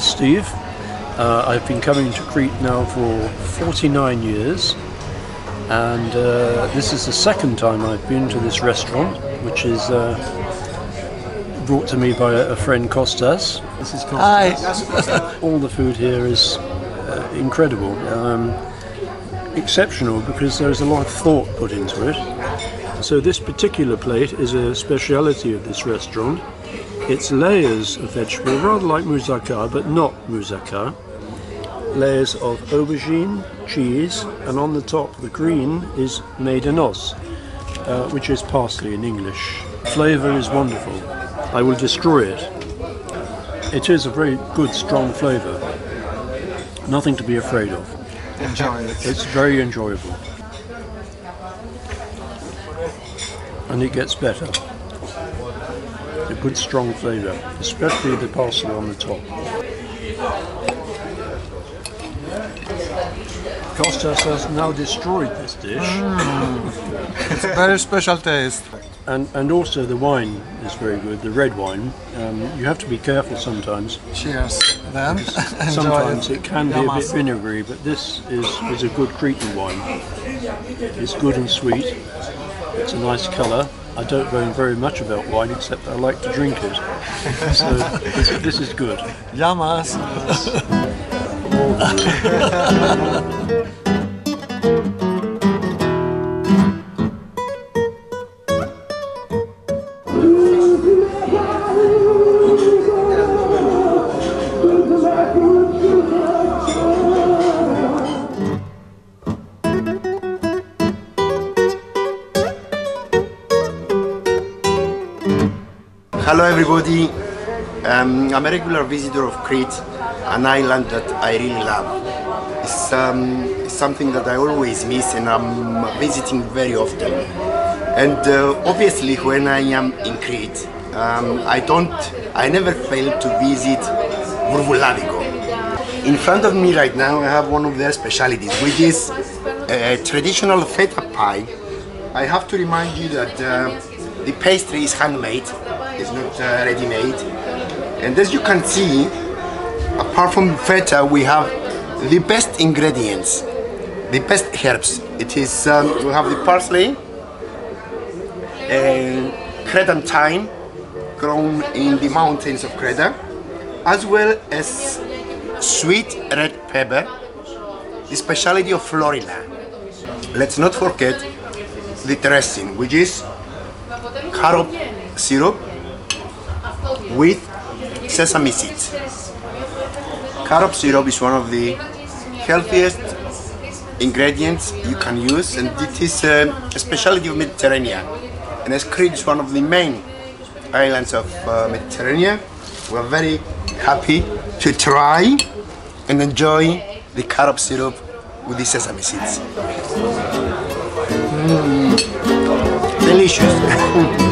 is Steve. I've been coming to Crete now for 49 years, and this is the second time I've been to this restaurant, which is brought to me by a friend, Kostas. This is Kostas. Hi. All the food here is incredible, exceptional, because there's a lot of thought put into it. So this particular plate is a speciality of this restaurant. It's layers of vegetable, rather like moussaka, but not moussaka. Layers of aubergine, cheese, and on the top, the green is maidanos, which is parsley in English. Flavour is wonderful. I will destroy it. It is a very good, strong flavour. Nothing to be afraid of. Enjoy it. It's very enjoyable. And it gets better. A good strong flavour, especially the parsley on the top. Kostas has now destroyed this dish. It's a very special taste. And also the wine is very good, the red wine. You have to be careful sometimes. Cheers. Then Sometimes it can be a bit vinegary, but this is a good Cretan wine. It's good and sweet. It's a nice colour. I don't know very much about wine, except I like to drink it. So this is good. Yamas. Hello everybody, I'm a regular visitor of Crete, an island that I really love. It's something that I always miss and I'm visiting very often. And obviously when I am in Crete, I never fail to visit Vourvouladiko. In front of me right now I have one of their specialities, which is a traditional Feta pie. I have to remind you that the pastry is handmade. It's not ready-made, and as you can see, apart from Feta, we have the best ingredients, the best herbs. It is we have the parsley, Cretan thyme, grown in the mountains of Crete, as well as sweet red pepper, the speciality of Florida. Let's not forget the dressing, which is carob syrup with sesame seeds. Carob syrup is one of the healthiest ingredients you can use, and it is a specialty of Mediterranean. And as Crete is one of the main islands of Mediterranean, we are very happy to try and enjoy the carob syrup with the sesame seeds. Delicious!